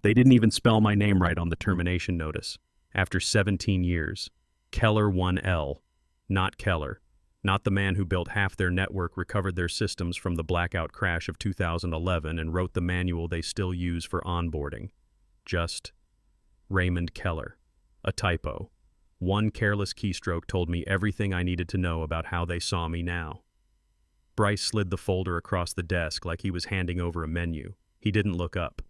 They didn't even spell my name right on the termination notice. After 17 years. Keller 1L. Not Keller. Not the man who built half their network, recovered their systems from the blackout crash of 2011, and wrote the manual they still use for onboarding. Just Raymond Keller. A typo. One careless keystroke told me everything I needed to know about how they saw me now. Bryce slid the folder across the desk like he was handing over a menu. He didn't look up.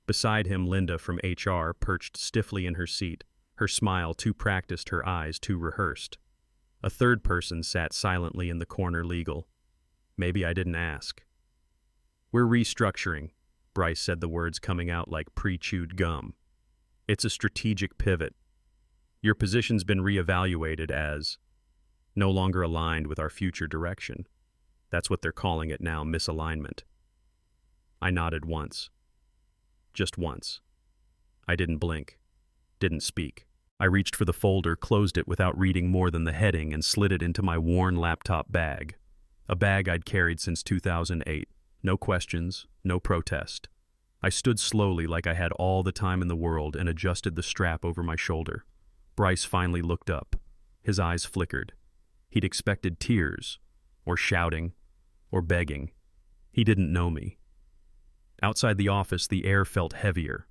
Beside him, Linda from HR perched stiffly in her seat, her smile too practiced, her eyes too rehearsed. A third person sat silently in the corner, legal. Maybe I didn't ask. We're restructuring, Bryce said, the words coming out like pre-chewed gum. It's a strategic pivot. Your position's been reevaluated as no longer aligned with our future direction. That's what they're calling it now, misalignment. I nodded once. Just once. I didn't blink. Didn't speak. I reached for the folder, closed it without reading more than the heading, and slid it into my worn laptop bag. A bag I'd carried since 2008. No questions, no protest. I stood slowly like I had all the time in the world and adjusted the strap over my shoulder. Bryce finally looked up. His eyes flickered. He'd expected tears, or shouting, or begging. He didn't know me. Outside the office, the air felt heavier.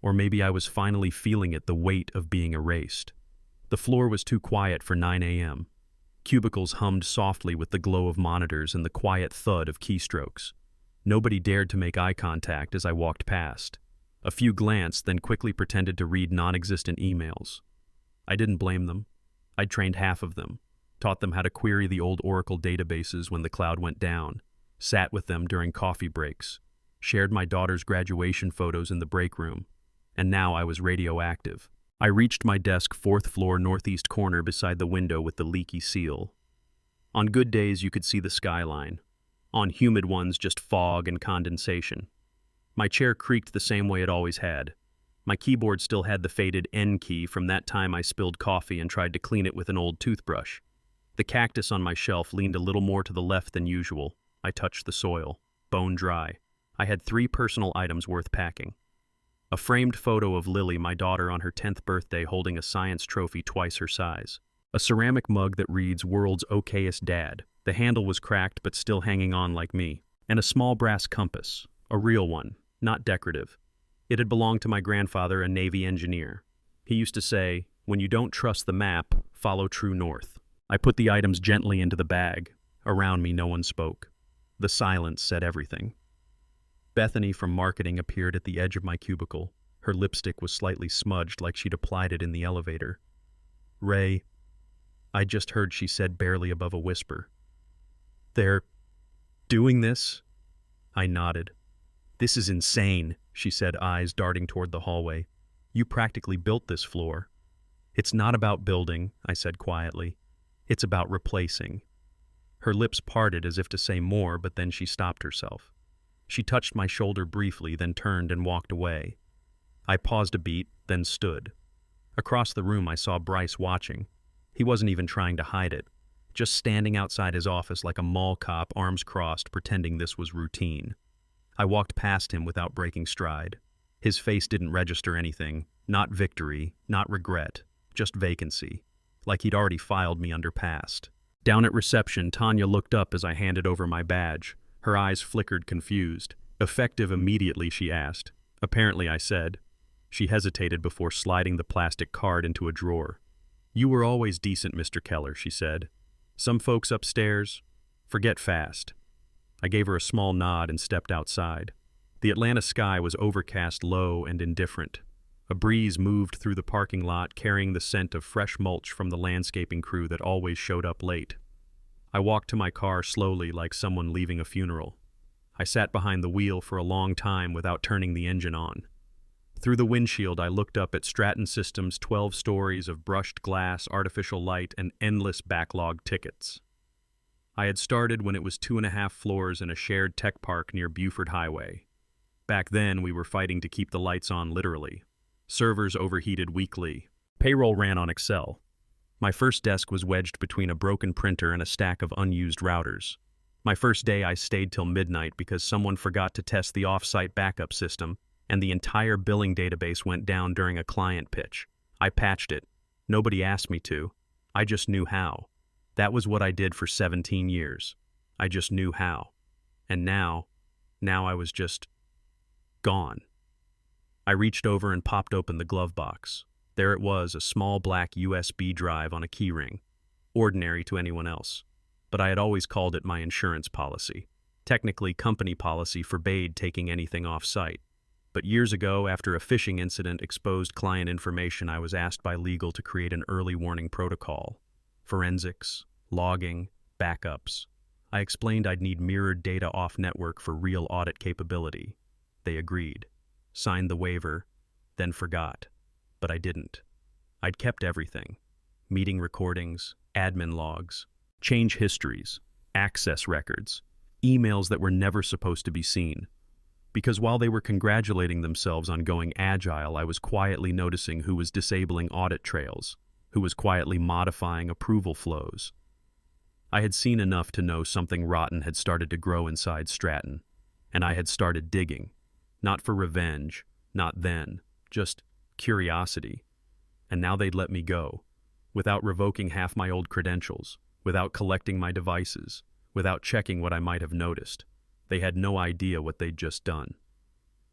Or maybe I was finally feeling it, the weight of being erased. The floor was too quiet for 9 a.m. Cubicles hummed softly with the glow of monitors and the quiet thud of keystrokes. Nobody dared to make eye contact as I walked past. A few glanced, then quickly pretended to read non-existent emails. I didn't blame them. I'd trained half of them, taught them how to query the old Oracle databases when the cloud went down, sat with them during coffee breaks, shared my daughter's graduation photos in the break room. And now I was radioactive. I reached my desk, fourth floor, northeast corner, beside the window with the leaky seal. On good days, you could see the skyline. On humid ones, just fog and condensation. My chair creaked the same way it always had. My keyboard still had the faded N key from that time I spilled coffee and tried to clean it with an old toothbrush. The cactus on my shelf leaned a little more to the left than usual. I touched the soil, bone dry. I had 3 personal items worth packing. A framed photo of Lily, my daughter, on her 10th birthday, holding a science trophy twice her size. A ceramic mug that reads "World's Okayest Dad." The handle was cracked but still hanging on like me. And a small brass compass. A real one, not decorative. It had belonged to my grandfather, a Navy engineer. He used to say, "When you don't trust the map, follow true north." I put the items gently into the bag. Around me, no one spoke. The silence said everything. Bethany from marketing appeared at the edge of my cubicle. Her lipstick was slightly smudged, like she'd applied it in the elevator. "Ray," I just heard she said, barely above a whisper. "They're doing this?" I nodded. "This is insane," she said, eyes darting toward the hallway. "You practically built this floor." "It's not about building," I said quietly. "It's about replacing." Her lips parted as if to say more, but then she stopped herself. She touched my shoulder briefly, then turned and walked away. I paused a beat, then stood. Across the room, I saw Bryce watching. He wasn't even trying to hide it, just standing outside his office like a mall cop, arms crossed, pretending this was routine. I walked past him without breaking stride. His face didn't register anything, not victory, not regret, just vacancy, like he'd already filed me under past. Down at reception, Tanya looked up as I handed over my badge. Her eyes flickered, confused. "Effective immediately?" she asked. "Apparently," I said. She hesitated before sliding the plastic card into a drawer. "You were always decent, Mr. Keller," she said. "Some folks upstairs forget fast." I gave her a small nod and stepped outside. The Atlanta sky was overcast, low, and indifferent. A breeze moved through the parking lot, carrying the scent of fresh mulch from the landscaping crew that always showed up late. I walked to my car slowly, like someone leaving a funeral. I sat behind the wheel for a long time without turning the engine on. Through the windshield, I looked up at Stratton Systems' 12 stories of brushed glass, artificial light, and endless backlog tickets. I had started when it was 2.5 floors in a shared tech park near Buford Highway. Back then, we were fighting to keep the lights on, literally. Servers overheated weekly. Payroll ran on Excel. My first desk was wedged between a broken printer and a stack of unused routers. My first day, I stayed till midnight because someone forgot to test the off-site backup system, and the entire billing database went down during a client pitch. I patched it. Nobody asked me to. I just knew how. That was what I did for 17 years. I just knew how. And now I was just gone. I reached over and popped open the glove box. There it was, a small black USB drive on a keyring. Ordinary to anyone else. But I had always called it my insurance policy. Technically, company policy forbade taking anything off-site. But years ago, after a phishing incident exposed client information, I was asked by legal to create an early warning protocol. Forensics, logging, backups. I explained I'd need mirrored data off-network for real audit capability. They agreed. Signed the waiver, then forgot. But I didn't. I'd kept everything. Meeting recordings, admin logs, change histories, access records, emails that were never supposed to be seen. Because while they were congratulating themselves on going agile, I was quietly noticing who was disabling audit trails, who was quietly modifying approval flows. I had seen enough to know something rotten had started to grow inside Stratton, and I had started digging. Not for revenge, not then, just curiosity. And now they'd let me go, without revoking half my old credentials, without collecting my devices, without checking what I might have noticed. They had no idea what they'd just done.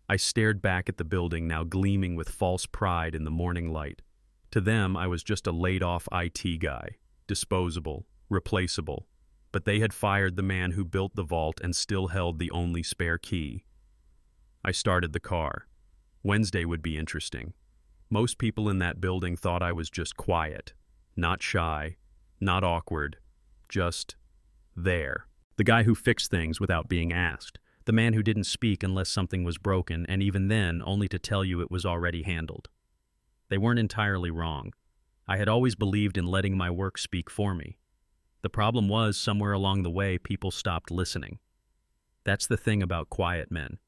I stared back at the building, now gleaming with false pride in the morning light. To them, I was just a laid-off IT guy, disposable, replaceable. But they had fired the man who built the vault and still held the only spare key. I started the car. Wednesday would be interesting. Most people in that building thought I was just quiet, not shy, not awkward, just there. The guy who fixed things without being asked. The man who didn't speak unless something was broken, and even then, only to tell you it was already handled. They weren't entirely wrong. I had always believed in letting my work speak for me. The problem was, somewhere along the way, people stopped listening. That's the thing about quiet men.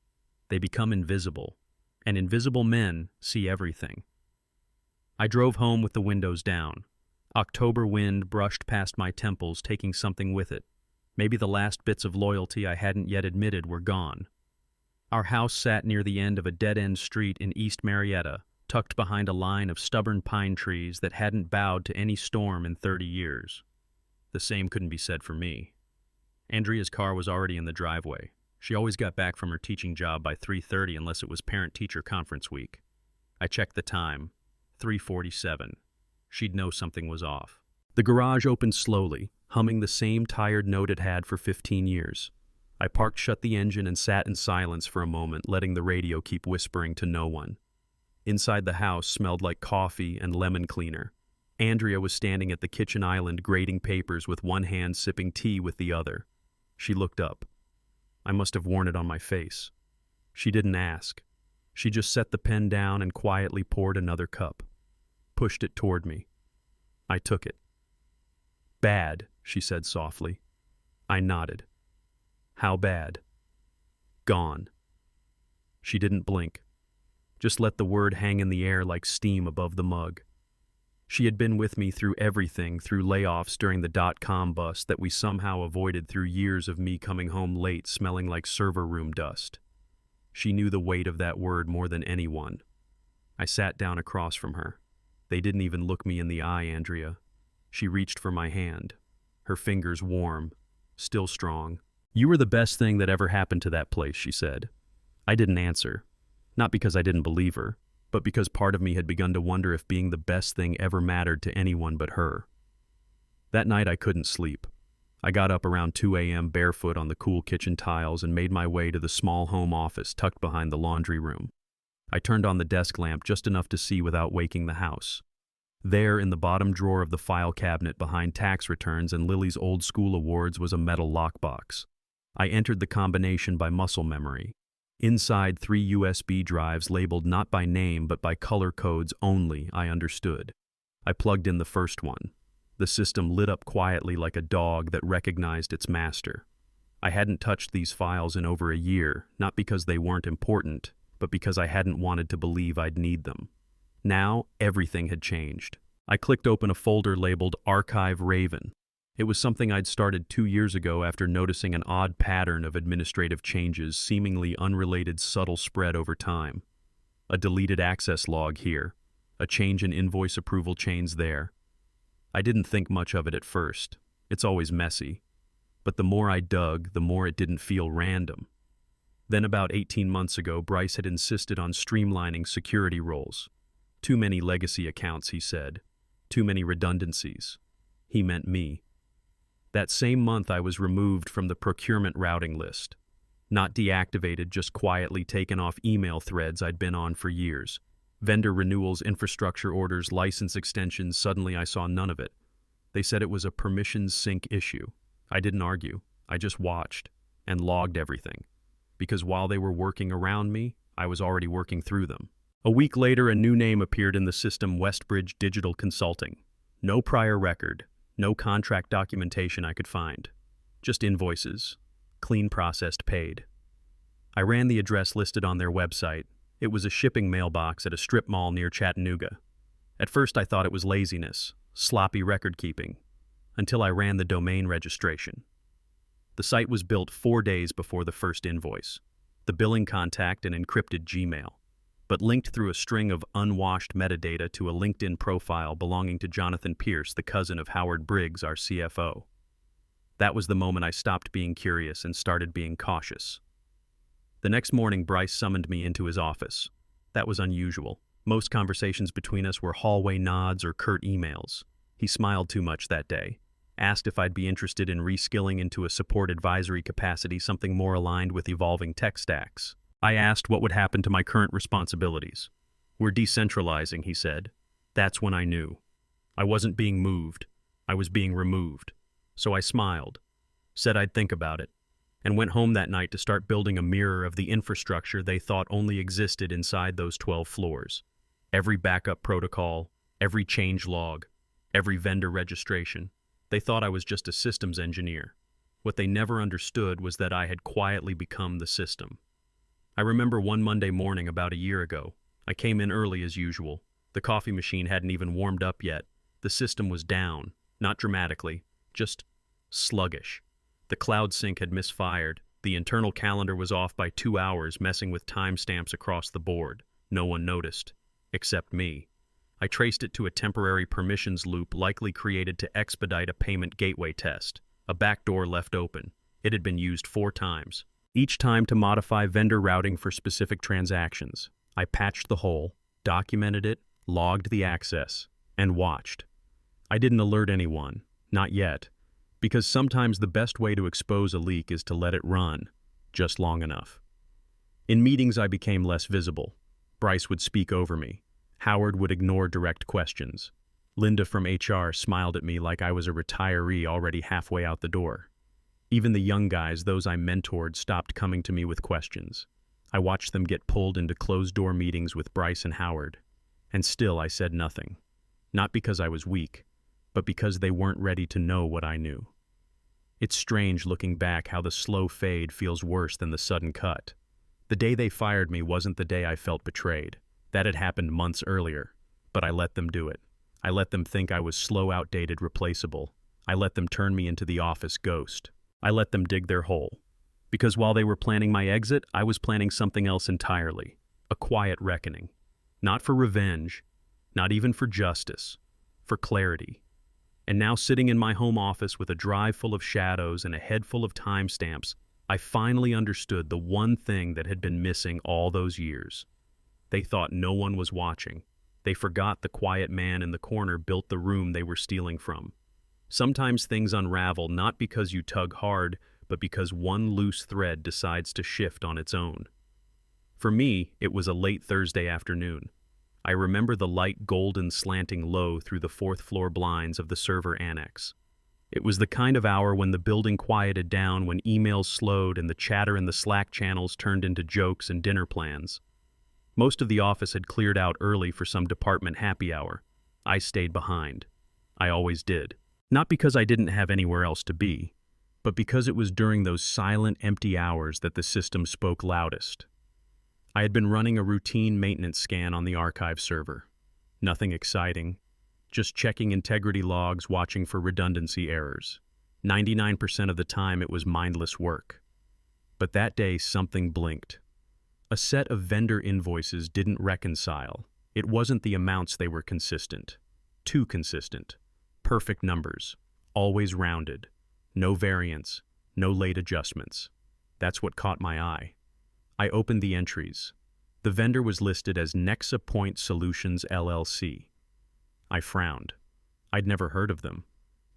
They become invisible, and invisible men see everything. I drove home with the windows down. October wind brushed past my temples, taking something with it. Maybe the last bits of loyalty I hadn't yet admitted were gone. Our house sat near the end of a dead-end street in East Marietta, tucked behind a line of stubborn pine trees that hadn't bowed to any storm in 30 years. The same couldn't be said for me. Andrea's car was already in the driveway. She always got back from her teaching job by 3:30 unless it was parent-teacher conference week. I checked the time. 3:47. She'd know something was off. The garage opened slowly, humming the same tired note it had for 15 years. I parked, shut the engine, and sat in silence for a moment, letting the radio keep whispering to no one. Inside the house smelled like coffee and lemon cleaner. Andrea was standing at the kitchen island grading papers with one hand, sipping tea with the other. She looked up. I must have worn it on my face. She didn't ask. She just set the pen down and quietly poured another cup. Pushed it toward me. I took it. "Bad," she said softly. I nodded. "How bad?" "Gone." She didn't blink. Just let the word hang in the air like steam above the mug. She had been with me through everything, through layoffs during the dot-com bust that we somehow avoided, through years of me coming home late smelling like server room dust. She knew the weight of that word more than anyone. I sat down across from her. They didn't even look me in the eye, Andrea. She reached for my hand, her fingers warm, still strong. "You were the best thing that ever happened to that place," she said. I didn't answer, not because I didn't believe her, but because part of me had begun to wonder if being the best thing ever mattered to anyone but her. That night I couldn't sleep. I got up around 2 a.m. barefoot on the cool kitchen tiles and made my way to the small home office tucked behind the laundry room. I turned on the desk lamp just enough to see without waking the house. There, in the bottom drawer of the file cabinet behind tax returns and Lily's old school awards, was a metal lockbox. I entered the combination by muscle memory. Inside, 3 USB drives labeled not by name but by color codes only, I understood. I plugged in the first one. The system lit up quietly like a dog that recognized its master. I hadn't touched these files in over a year, not because they weren't important, but because I hadn't wanted to believe I'd need them. Now, everything had changed. I clicked open a folder labeled Archive Raven. It was something I'd started 2 years ago after noticing an odd pattern of administrative changes, seemingly unrelated, subtle spread over time. a deleted access log here, a change in invoice approval chains there. I didn't think much of it at first. It's always messy. But the more I dug, the more it didn't feel random. Then about 18 months ago, Bryce had insisted on streamlining security roles. Too many legacy accounts, he said. Too many redundancies. He meant me. That same month, I was removed from the procurement routing list. Not deactivated, just quietly taken off email threads I'd been on for years. Vendor renewals, infrastructure orders, license extensions, suddenly I saw none of it. They said it was a permissions sync issue. I didn't argue. I just watched and logged everything. Because while they were working around me, I was already working through them. A week later, a new name appeared in the system, Westbridge Digital Consulting. No prior record, no contract documentation I could find. Just invoices, clean processed paid. I ran the address listed on their website. It was a shipping mailbox at a strip mall near Chattanooga. At first I thought it was laziness, sloppy record keeping, until I ran the domain registration. The site was built 4 days before the first invoice. The billing contact an encrypted Gmail, but linked through a string of unwashed metadata to a LinkedIn profile belonging to Jonathan Pierce, the cousin of Howard Briggs, our CFO. That was the moment I stopped being curious and started being cautious. The next morning, Bryce summoned me into his office. That was unusual. Most conversations between us were hallway nods or curt emails. He smiled too much that day, asked if I'd be interested in reskilling into a support advisory capacity, something more aligned with evolving tech stacks. I asked what would happen to my current responsibilities. We're decentralizing, he said. That's when I knew. I wasn't being moved. I was being removed. So I smiled, said I'd think about it, and went home that night to start building a mirror of the infrastructure they thought only existed inside those 12 floors. Every backup protocol, every change log, every vendor registration. They thought I was just a systems engineer. What they never understood was that I had quietly become the system. I remember one Monday morning about a year ago. I came in early as usual. The coffee machine hadn't even warmed up yet. The system was down, not dramatically, just sluggish. The cloud sync had misfired. The internal calendar was off by 2 hours, messing with timestamps across the board. No one noticed, except me. I traced it to a temporary permissions loop likely created to expedite a payment gateway test. A backdoor left open. It had been used 4 times, each time to modify vendor routing for specific transactions. I patched the hole, documented it, logged the access, and watched. I didn't alert anyone, not yet, because sometimes the best way to expose a leak is to let it run, just long enough. In meetings I became less visible. Bryce would speak over me. Howard would ignore direct questions. Linda from HR smiled at me like I was a retiree already halfway out the door. Even the young guys, those I mentored, stopped coming to me with questions. I watched them get pulled into closed-door meetings with Bryce and Howard. And still I said nothing. Not because I was weak, but because they weren't ready to know what I knew. It's strange looking back how the slow fade feels worse than the sudden cut. The day they fired me wasn't the day I felt betrayed. That had happened months earlier, but I let them do it. I let them think I was slow, outdated, replaceable. I let them turn me into the office ghost. I let them dig their hole. Because while they were planning my exit, I was planning something else entirely. A quiet reckoning. Not for revenge, not even for justice, for clarity. And now sitting in my home office with a drive full of shadows and a head full of timestamps, I finally understood the one thing that had been missing all those years. They thought no one was watching. They forgot the quiet man in the corner built the room they were stealing from. Sometimes things unravel not because you tug hard, but because one loose thread decides to shift on its own. For me, it was a late Thursday afternoon. I remember the light golden slanting low through the 4th floor blinds of the server annex. It was the kind of hour when the building quieted down, when emails slowed and the chatter in the Slack channels turned into jokes and dinner plans. Most of the office had cleared out early for some department happy hour. I stayed behind. I always did. Not because I didn't have anywhere else to be, but because it was during those silent, empty hours that the system spoke loudest. I had been running a routine maintenance scan on the archive server. Nothing exciting, just checking integrity logs, watching for redundancy errors. 99% of the time it was mindless work. But that day something blinked. A set of vendor invoices didn't reconcile. It wasn't the amounts, they were consistent. Too consistent. Perfect numbers. Always rounded. No variance. No late adjustments. That's what caught my eye. I opened the entries. The vendor was listed as Nexa Point Solutions LLC. I frowned. I'd never heard of them.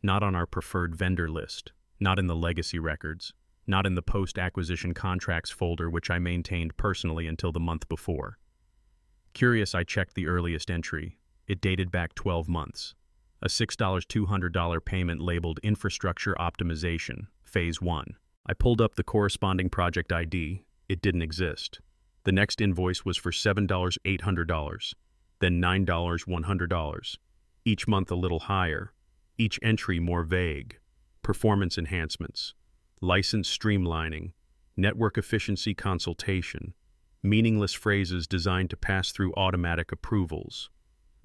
Not on our preferred vendor list. Not in the legacy records. Not in the post-acquisition contracts folder, which I maintained personally until the month before. Curious, I checked the earliest entry. It dated back 12 months. A $6,200 payment labeled Infrastructure Optimization, Phase 1. I pulled up the corresponding project ID. It didn't exist. The next invoice was for $7,800, then $9,100. Each month a little higher. Each entry more vague. Performance enhancements. License streamlining, network efficiency consultation, meaningless phrases designed to pass through automatic approvals.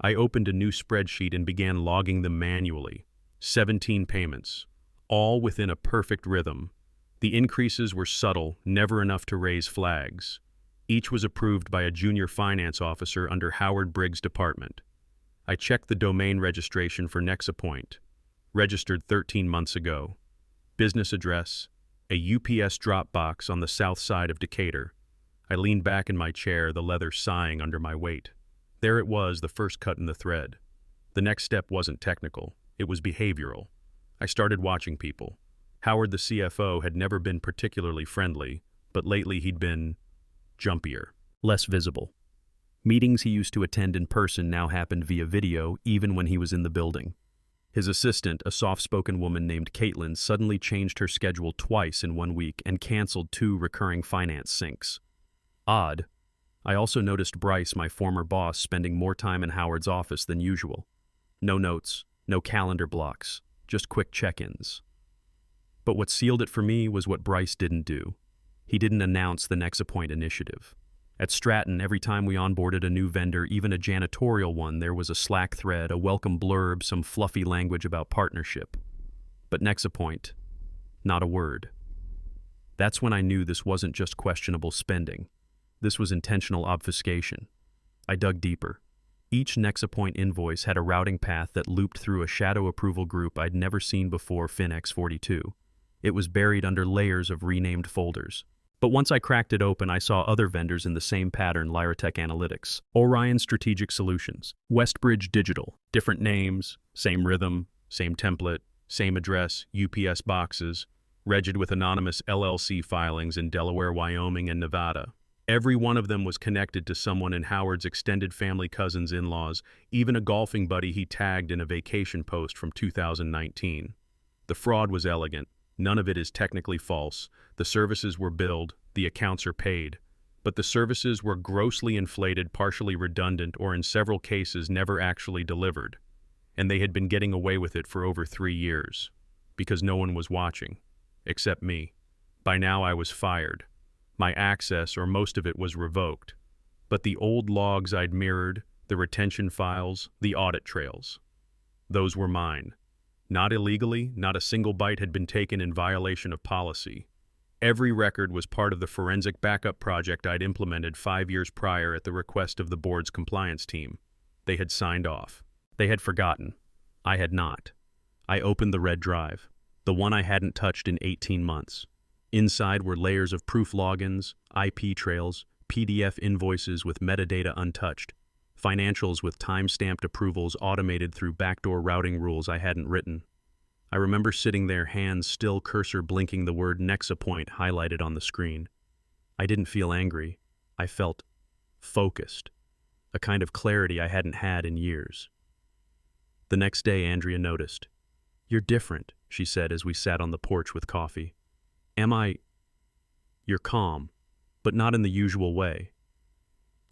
I opened a new spreadsheet and began logging them manually. 17 payments, all within a perfect rhythm. The increases were subtle, never enough to raise flags. Each was approved by a junior finance officer under Howard Briggs' department. I checked the domain registration for NexaPoint, registered 13 months ago. Business address, a UPS drop box on the south side of Decatur. I leaned back in my chair, the leather sighing under my weight. There it was, the first cut in the thread. The next step wasn't technical, it was behavioral. I started watching people. Howard, the CFO, had never been particularly friendly, but lately he'd been jumpier, less visible. Meetings he used to attend in person now happened via video, even when he was in the building. His assistant, a soft-spoken woman named Caitlin, suddenly changed her schedule twice in 1 week and canceled 2 recurring finance syncs. Odd. I also noticed Bryce, my former boss, spending more time in Howard's office than usual. No notes, no calendar blocks, just quick check-ins. But what sealed it for me was what Bryce didn't do. He didn't announce the NexaPoint initiative. At Stratton, every time we onboarded a new vendor, even a janitorial one, there was a Slack thread, a welcome blurb, some fluffy language about partnership. But NexaPoint, not a word. That's when I knew this wasn't just questionable spending. This was intentional obfuscation. I dug deeper. Each NexaPoint invoice had a routing path that looped through a shadow approval group I'd never seen before, FinX42. It was buried under layers of renamed folders. But once I cracked it open, I saw other vendors in the same pattern: Lyratech Analytics, Orion Strategic Solutions, Westbridge Digital. Different names, same rhythm, same template, same address, UPS boxes, registered with anonymous LLC filings in Delaware, Wyoming, and Nevada. Every one of them was connected to someone in Howard's extended family, cousins, in-laws, even a golfing buddy he tagged in a vacation post from 2019. The fraud was elegant. None of it is technically false. The services were billed, the accounts are paid. But the services were grossly inflated, partially redundant, or in several cases never actually delivered. And they had been getting away with it for over 3 years. Because no one was watching. Except me. By now I was fired. My access, or most of it, was revoked. But the old logs I'd mirrored, the retention files, the audit trails, those were mine. Not illegally, not a single byte had been taken in violation of policy. Every record was part of the forensic backup project I'd implemented 5 years prior at the request of the board's compliance team. They had signed off. They had forgotten. I had not. I opened the red drive, the one I hadn't touched in 18 months. Inside were layers of proof logins, IP trails, PDF invoices with metadata untouched, financials with time-stamped approvals automated through backdoor routing rules I hadn't written. I remember sitting there, hands still, cursor blinking, the word NexaPoint highlighted on the screen. I didn't feel angry. I felt focused, a kind of clarity I hadn't had in years. The next day, Andrea noticed. "You're different," she said as we sat on the porch with coffee. You're calm, but not in the usual way."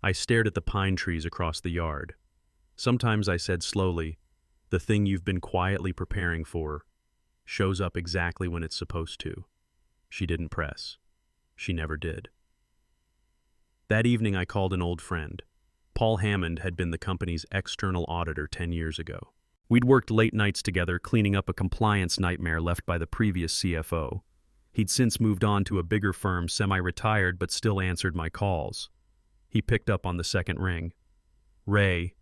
I stared at the pine trees across the yard. "Sometimes," I said slowly, "the thing you've been quietly preparing for shows up exactly when it's supposed to." She didn't press. She never did. That evening I called an old friend. Paul Hammond had been the company's external auditor 10 years ago. We'd worked late nights together cleaning up a compliance nightmare left by the previous CFO. He'd since moved on to a bigger firm, semi-retired, but still answered my calls. He picked up on the second ring. "Ray,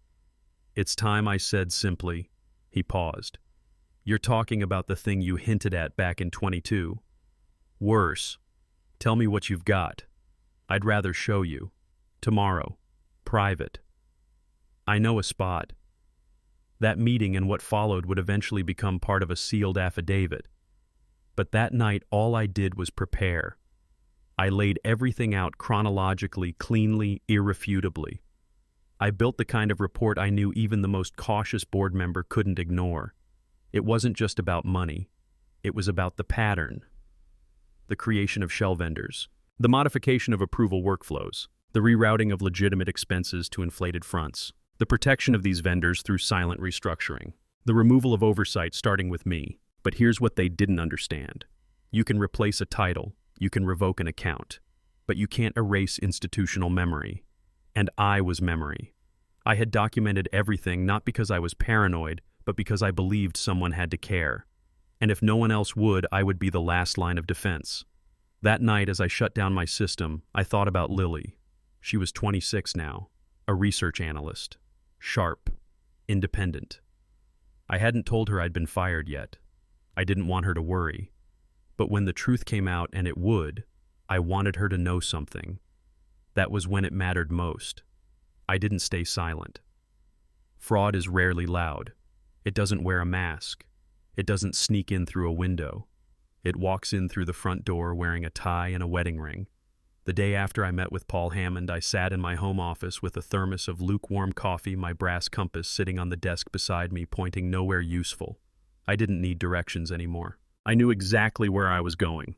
it's time," I said simply. He paused. "You're talking about the thing you hinted at back in 22. Worse. Tell me what you've got. I'd rather show you. Tomorrow. Private. I know a spot." That meeting and what followed would eventually become part of a sealed affidavit. But that night, all I did was prepare. I laid everything out chronologically, cleanly, irrefutably. I built the kind of report I knew even the most cautious board member couldn't ignore. It wasn't just about money. It was about the pattern. The creation of shell vendors. The modification of approval workflows. The rerouting of legitimate expenses to inflated fronts. The protection of these vendors through silent restructuring. The removal of oversight starting with me. But here's what they didn't understand. You can replace a title, you can revoke an account, but you can't erase institutional memory. And I was memory. I had documented everything not because I was paranoid, but because I believed someone had to care. And if no one else would, I would be the last line of defense. That night, as I shut down my system, I thought about Lily. She was 26 now, a research analyst. Sharp. Independent. I hadn't told her I'd been fired yet. I didn't want her to worry. But when the truth came out, and it would, I wanted her to know something. That was when it mattered most. I didn't stay silent. Fraud is rarely loud. It doesn't wear a mask. It doesn't sneak in through a window. It walks in through the front door wearing a tie and a wedding ring. The day after I met with Paul Hammond, I sat in my home office with a thermos of lukewarm coffee, my brass compass sitting on the desk beside me, pointing nowhere useful. I didn't need directions anymore. I knew exactly where I was going.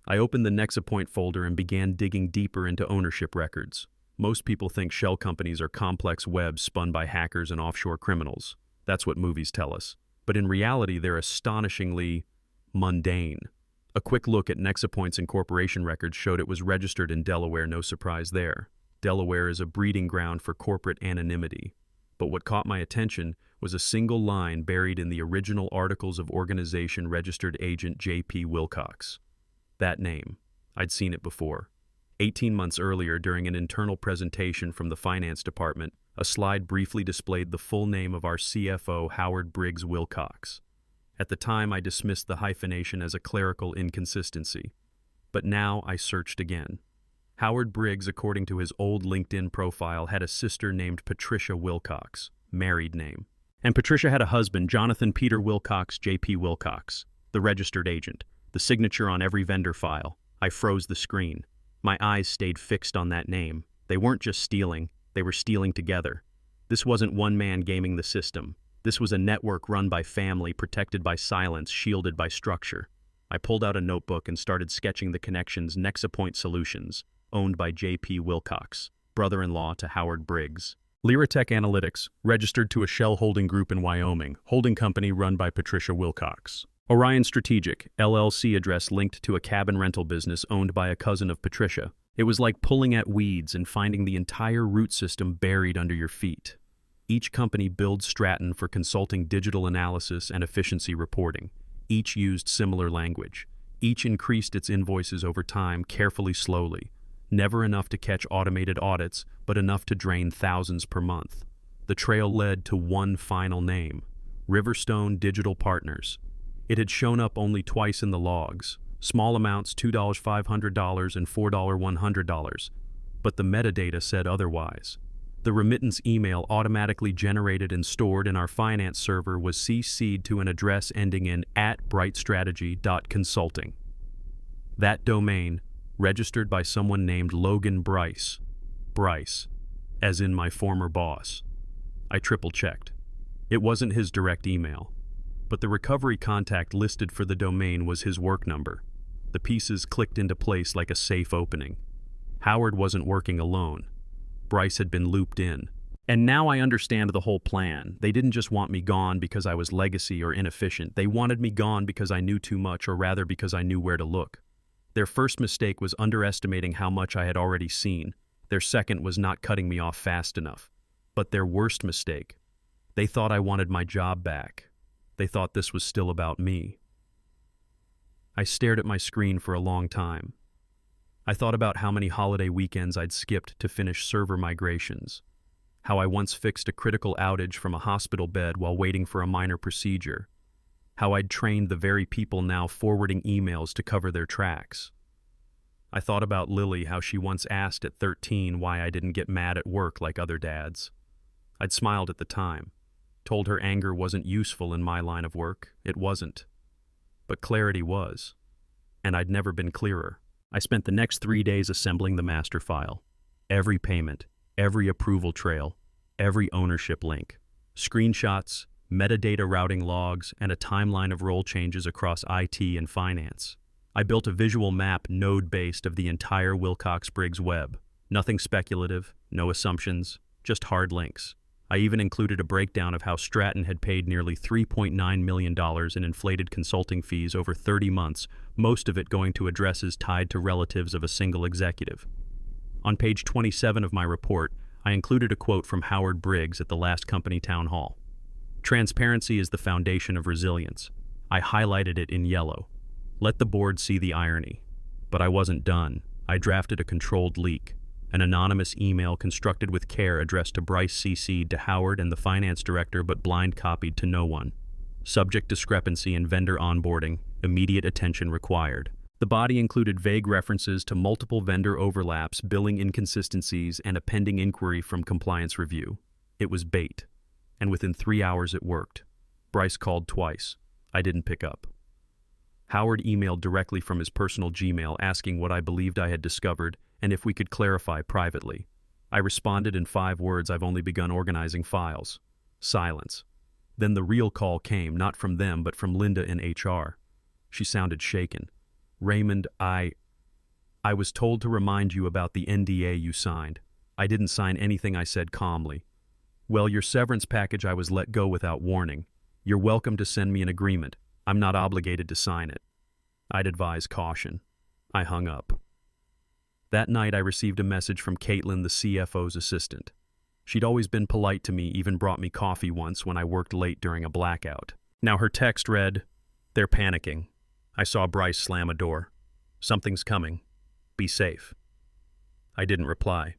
I opened the Nexapoint folder and began digging deeper into ownership records. Most people think shell companies are complex webs spun by hackers and offshore criminals. That's what movies tell us. But in reality, they're astonishingly mundane. A quick look at Nexapoint's incorporation records showed it was registered in Delaware, no surprise there. Delaware is a breeding ground for corporate anonymity. But what caught my attention was a single line buried in the original Articles of Organization registered agent J.P. Wilcox. That name. I'd seen it before. 18 months earlier, during an internal presentation from the finance department, a slide briefly displayed the full name of our CFO, Howard Briggs Wilcox. At the time, I dismissed the hyphenation as a clerical inconsistency. But now I searched again. Howard Briggs, according to his old LinkedIn profile, had a sister named Patricia Wilcox, married name. And Patricia had a husband, Jonathan Peter Wilcox, J.P. Wilcox, the registered agent, the signature on every vendor file. I froze the screen. My eyes stayed fixed on that name. They weren't just stealing, they were stealing together. This wasn't one man gaming the system. This was a network run by family, protected by silence, shielded by structure. I pulled out a notebook and started sketching the connections. Nexapoint Solutions, owned by J.P. Wilcox, brother-in-law to Howard Briggs. Lyratech Analytics, registered to a Shell holding group in Wyoming, holding company run by Patricia Wilcox. Orion Strategic, LLC address linked to a cabin rental business owned by a cousin of Patricia. It was like pulling at weeds and finding the entire root system buried under your feet. Each company billed Stratton for consulting digital analysis and efficiency reporting. Each used similar language. Each increased its invoices over time, carefully, slowly. Never enough to catch automated audits, but enough to drain thousands per month. The trail led to one final name, Riverstone Digital Partners. It had shown up only twice in the logs, small amounts $2,500 and $4,100, but the metadata said otherwise. The remittance email automatically generated and stored in our finance server was CC'd to an address ending in @brightstrategy.consulting. That domain, registered by someone named Logan Bryce. Bryce, as in my former boss. I triple-checked. It wasn't his direct email, but the recovery contact listed for the domain was his work number. The pieces clicked into place like a safe opening. Howard wasn't working alone. Bryce had been looped in. And now I understand the whole plan. They didn't just want me gone because I was legacy or inefficient. They wanted me gone because I knew too much, or rather because I knew where to look. Their first mistake was underestimating how much I had already seen. Their second was not cutting me off fast enough. But their worst mistake, they thought I wanted my job back. They thought this was still about me. I stared at my screen for a long time. I thought about how many holiday weekends I'd skipped to finish server migrations, how I once fixed a critical outage from a hospital bed while waiting for a minor procedure, how I'd trained the very people now forwarding emails to cover their tracks. I thought about Lily, how she once asked at 13 why I didn't get mad at work like other dads. I'd smiled at the time, told her anger wasn't useful in my line of work. It wasn't. But clarity was, and I'd never been clearer. I spent the next 3 days assembling the master file. Every payment, every approval trail, every ownership link, screenshots, metadata routing logs, and a timeline of role changes across IT and finance. I built a visual map node-based of the entire Wilcox-Briggs web. Nothing speculative, no assumptions, just hard links. I even included a breakdown of how Stratton had paid nearly $3.9 million in inflated consulting fees over 30 months, most of it going to addresses tied to relatives of a single executive. On page 27 of my report, I included a quote from Howard Briggs at the last company town hall. "Transparency is the foundation of resilience." I highlighted it in yellow. Let the board see the irony. But I wasn't done. I drafted a controlled leak. An anonymous email constructed with care addressed to Bryce CC'd to Howard and the finance director but blind copied to no one. Subject discrepancy in vendor onboarding, immediate attention required. The body included vague references to multiple vendor overlaps, billing inconsistencies, and a pending inquiry from compliance review. It was bait. And within 3 hours it worked. Bryce called twice. I didn't pick up. Howard emailed directly from his personal Gmail asking what I believed I had discovered and if we could clarify privately. I responded in 5 words: "I've only begun organizing files." Silence. Then the real call came, not from them, but from Linda in HR. She sounded shaken. "Raymond, I was told to remind you about the NDA you signed." "I didn't sign anything," I said calmly. "Well, your severance package, I was let go without warning. You're welcome to send me an agreement. I'm not obligated to sign it." I'd advise caution. I hung up. That night I received a message from Caitlin, the CFO's assistant. She'd always been polite to me, even brought me coffee once when I worked late during a blackout. Now her text read, "They're panicking. I saw Bryce slam a door. Something's coming. Be safe." I didn't reply.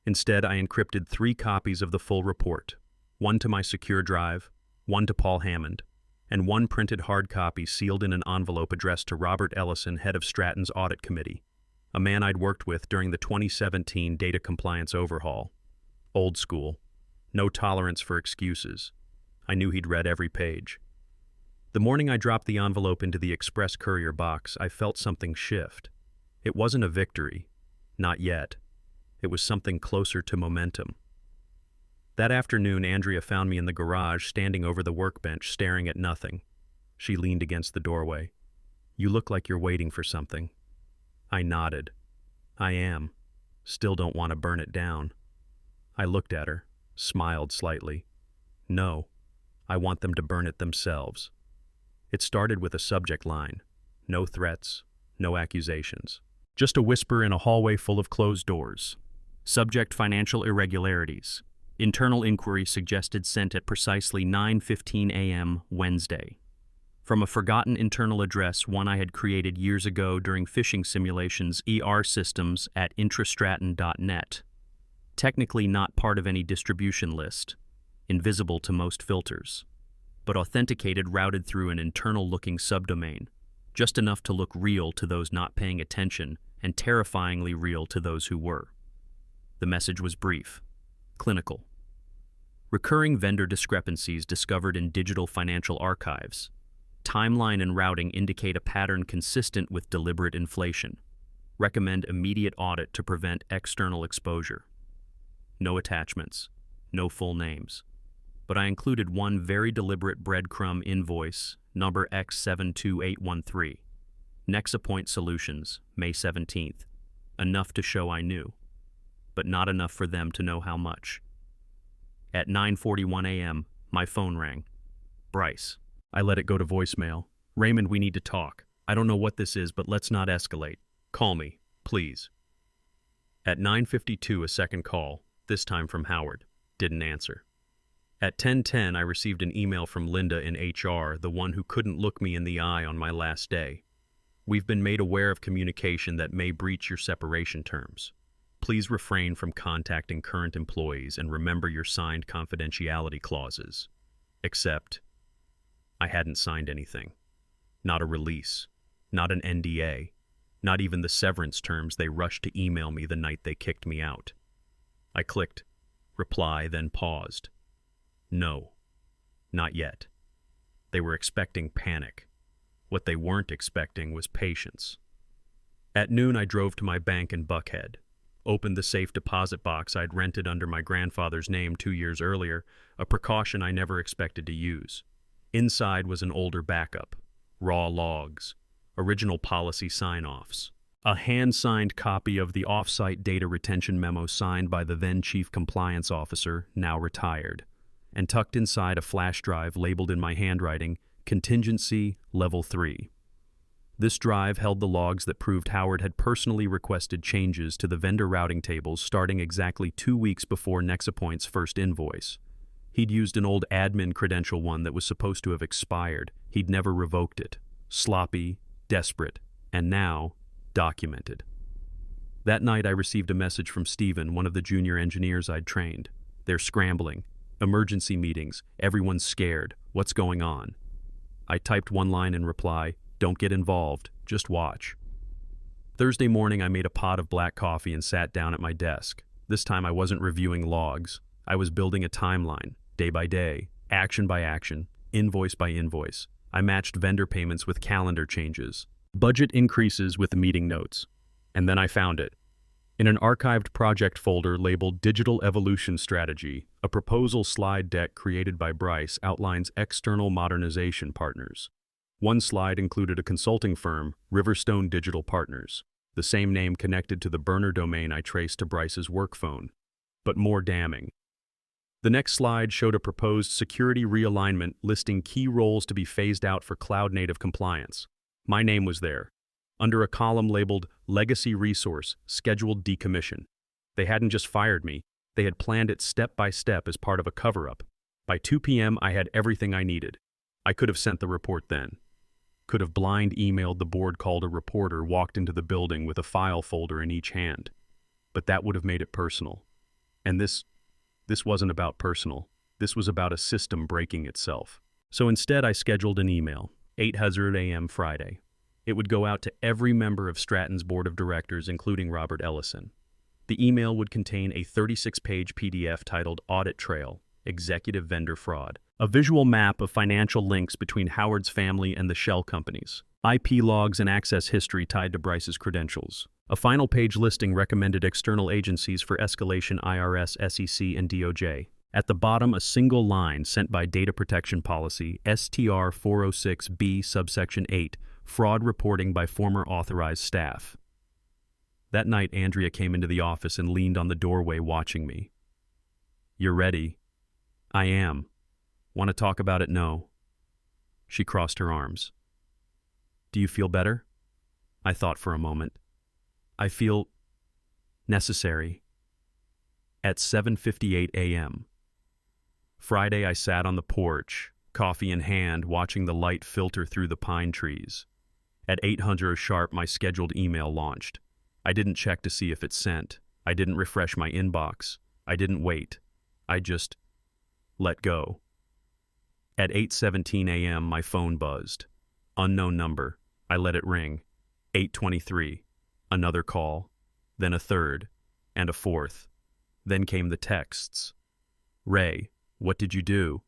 Instead, I encrypted 3 copies of the full report, one to my secure drive, one to Paul Hammond, and one printed hard copy sealed in an envelope addressed to Robert Ellison, head of Stratton's audit committee, a man I'd worked with during the 2017 data compliance overhaul. Old school. No tolerance for excuses. I knew he'd read every page. The morning I dropped the envelope into the express courier box, I felt something shift. It wasn't a victory. Not yet. It was something closer to momentum. That afternoon, Andrea found me in the garage, standing over the workbench, staring at nothing. She leaned against the doorway. "You look like you're waiting for something." I nodded. "I am. Still don't want to burn it down." I looked at her, smiled slightly. "No, I want them to burn it themselves." It started with a subject line. No threats, no accusations. Just a whisper in a hallway full of closed doors. Subject: financial irregularities. Internal inquiry suggested sent at precisely 9:15 a.m. Wednesday. From a forgotten internal address, one I had created years ago during phishing simulations, ER systems at intrastratton.net. Technically not part of any distribution list, invisible to most filters, but authenticated, routed through an internal-looking subdomain, just enough to look real to those not paying attention and terrifyingly real to those who were. The message was brief, clinical. Recurring vendor discrepancies discovered in digital financial archives. Timeline and routing indicate a pattern consistent with deliberate inflation. Recommend immediate audit to prevent external exposure. No attachments, no full names. But I included one very deliberate breadcrumb: invoice, number X72813. Nexapoint Solutions, May 17th. Enough to show I knew, but not enough for them to know how much. At 9:41 a.m., my phone rang. Bryce. I let it go to voicemail. "Raymond, we need to talk. I don't know what this is, but let's not escalate. Call me, please." At 9:52, a second call, this time from Howard. Didn't answer. At 10:10, I received an email from Linda in HR, the one who couldn't look me in the eye on my last day. We've been made aware of communication that may breach your separation terms. Please refrain from contacting current employees and remember your signed confidentiality clauses. Except, I hadn't signed anything. Not a release. Not an NDA. Not even the severance terms they rushed to email me the night they kicked me out. I clicked reply, then paused. No. Not yet. They were expecting panic. What they weren't expecting was patience. At noon, I drove to my bank in Buckhead, opened the safe deposit box I'd rented under my grandfather's name 2 years earlier, a precaution I never expected to use. Inside was an older backup, raw logs, original policy sign-offs, a hand-signed copy of the off-site data retention memo signed by the then chief compliance officer, now retired, and tucked inside a flash drive labeled in my handwriting, Contingency Level 3. This drive held the logs that proved Howard had personally requested changes to the vendor routing tables starting exactly 2 weeks before Nexapoint's first invoice. He'd used an old admin credential one that was supposed to have expired. He'd never revoked it. Sloppy, desperate, and now documented. That night I received a message from Steven, one of the junior engineers I'd trained. They're scrambling. Emergency meetings. Everyone's scared. What's going on? I typed one line in reply, don't get involved, just watch. Thursday morning I made a pot of black coffee and sat down at my desk. This time I wasn't reviewing logs. I was building a timeline, day by day, action by action, invoice by invoice. I matched vendor payments with calendar changes, budget increases with the meeting notes. And then I found it. In an archived project folder labeled Digital Evolution Strategy, a proposal slide deck created by Bryce outlines external modernization partners. One slide included a consulting firm, Riverstone Digital Partners, the same name connected to the burner domain I traced to Bryce's work phone. But more damning. The next slide showed a proposed security realignment listing key roles to be phased out for cloud-native compliance. My name was there, under a column labeled Legacy Resource, Scheduled Decommission. They hadn't just fired me, they had planned it step by step as part of a cover-up. By 2 p.m. I had everything I needed. I could have sent the report then. Could have blind emailed the board, called a reporter, walked into the building with a file folder in each hand. But that would have made it personal. And this wasn't about personal. This was about a system breaking itself. So instead I scheduled an email, 8:00 a.m. Friday. It would go out to every member of Stratton's board of directors, including Robert Ellison. The email would contain a 36-page PDF titled Audit Trail, Executive Vendor Fraud, a visual map of financial links between Howard's family and the shell companies, IP logs and access history tied to Bryce's credentials. A final page listing recommended external agencies for escalation: IRS, SEC, and DOJ. At the bottom, a single line sent by Data Protection Policy, STR 406B subsection 8, fraud reporting by former authorized staff. That night, Andrea came into the office and leaned on the doorway watching me. "You're ready." "I am." "Want to talk about it?" "No." She crossed her arms. "Do you feel better?" I thought for a moment. "I feel necessary." At 7:58 a.m. Friday, I sat on the porch, coffee in hand, watching the light filter through the pine trees. At 8:00 sharp, my scheduled email launched. I didn't check to see if it sent. I didn't refresh my inbox. I didn't wait. I just let go. At 8:17 a.m., my phone buzzed. Unknown number. I let it ring. 8:23. Another call. Then a third. And a fourth. Then came the texts. "Ray, what did you do?"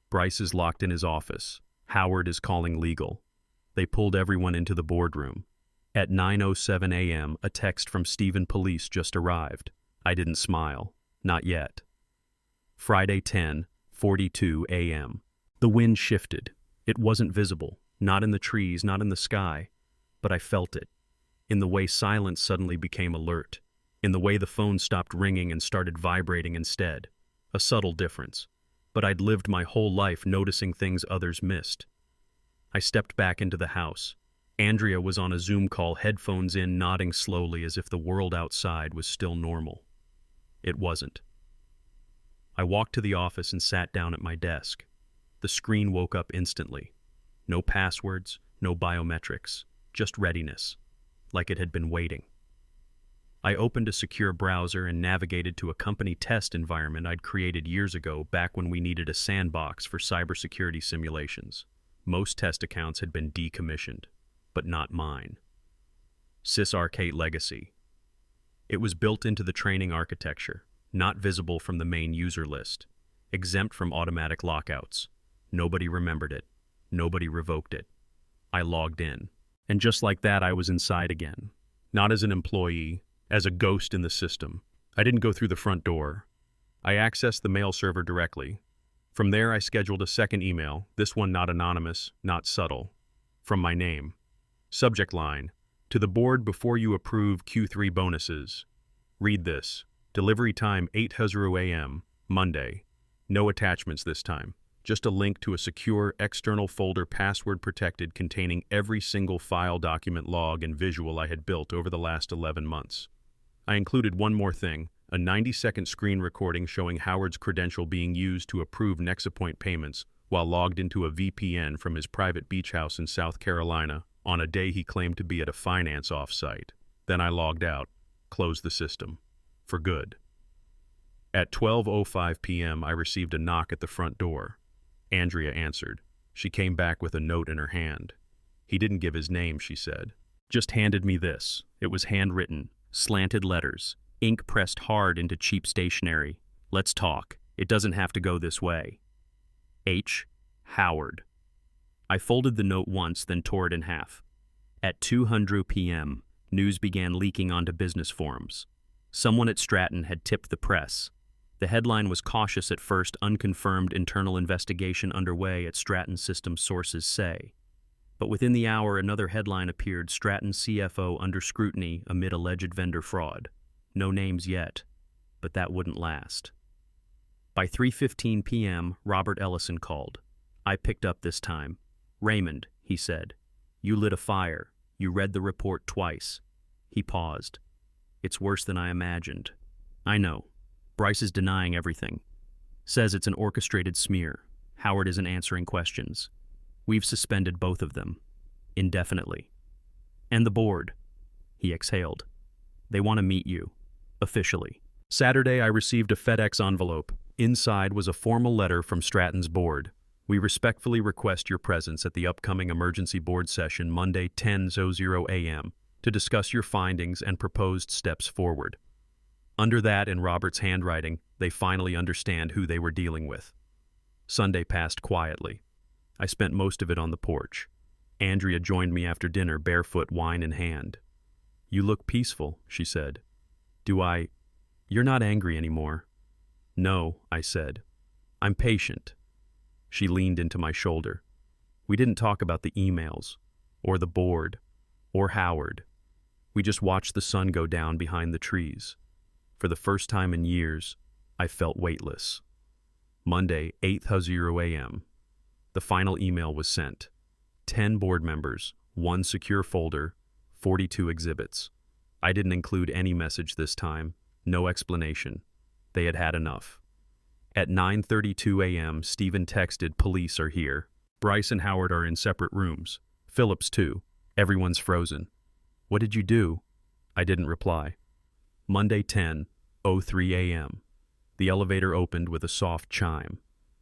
"Bryce is locked in his office. Howard is calling legal." They pulled everyone into the boardroom. At 9:07 a.m., a text from Stephen Police just arrived. I didn't smile. Not yet. Friday, 10:42 a.m. The wind shifted. It wasn't visible, not in the trees, not in the sky, but I felt it. In the way silence suddenly became alert. In the way the phone stopped ringing and started vibrating instead. A subtle difference. But I'd lived my whole life noticing things others missed. I stepped back into the house. Andrea was on a Zoom call, headphones in, nodding slowly as if the world outside was still normal. It wasn't. I walked to the office and sat down at my desk. The screen woke up instantly. No passwords, no biometrics. just readiness, like it had been waiting. I opened a secure browser and navigated to a company test environment I'd created years ago back when we needed a sandbox for cybersecurity simulations. Most test accounts had been decommissioned, but not mine. SysArcade Legacy. It was built into the training architecture, not visible from the main user list, exempt from automatic lockouts. Nobody remembered it. Nobody revoked it. I logged in. And just like that, I was inside again. Not as an employee, as a ghost in the system. I didn't go through the front door. I accessed the mail server directly. From there, I scheduled a second email, this one not anonymous, not subtle, from my name. Subject line, to the board before you approve Q3 bonuses. Read this. Delivery time 8:00 a.m., Monday. No attachments this time. Just a link to a secure external folder password protected containing every single file, document, log, and visual I had built over the last 11 months. I included one more thing, a 90-second screen recording showing Howard's credential being used to approve Nexapoint payments while logged into a VPN from his private beach house in South Carolina on a day he claimed to be at a finance offsite. Then I logged out, closed the system. For good. At 12:05 p.m., I received a knock at the front door. Andrea answered. She came back with a note in her hand. He didn't give his name, she said. Just handed me this. It was handwritten, slanted letters, ink pressed hard into cheap stationery. Let's talk. It doesn't have to go this way. H. Howard. I folded the note once, then tore it in half. At 2:00 p.m., news began leaking onto business forums. Someone at Stratton had tipped the press. The headline was cautious at first, unconfirmed internal investigation underway at Stratton Systems, sources say. But within the hour, another headline appeared, Stratton CFO under scrutiny amid alleged vendor fraud. No names yet, but that wouldn't last. By 3:15 p.m., Robert Ellison called. I picked up this time. Raymond, he said, you lit a fire. You read the report twice. He paused. It's worse than I imagined. I know. Bryce is denying everything. Says it's an orchestrated smear. Howard isn't answering questions. We've suspended both of them. Indefinitely. And the board. He exhaled. They want to meet you. Officially. Saturday, I received a FedEx envelope. Inside was a formal letter from Stratton's board. We respectfully request your presence at the upcoming emergency board session Monday 10:00 a.m. to discuss your findings and proposed steps forward. Under that, in Robert's handwriting, they finally understand who they were dealing with. Sunday passed quietly. I spent most of it on the porch. Andrea joined me after dinner, barefoot, wine in hand. You look peaceful, she said. You're not angry anymore. No, I said. I'm patient. She leaned into my shoulder. We didn't talk about the emails, or the board, or Howard. We just watched the sun go down behind the trees. For the first time in years, I felt weightless. Monday, 8:00 a.m. The final email was sent. 10 board members, 1 secure folder, 42 exhibits. I didn't include any message this time, no explanation. They had had enough. At 9:32 a.m., Stephen texted, police are here. Bryce and Howard are in separate rooms. Phillips too. Everyone's frozen. What did you do? I didn't reply. Monday 10:03 a.m. The elevator opened with a soft chime.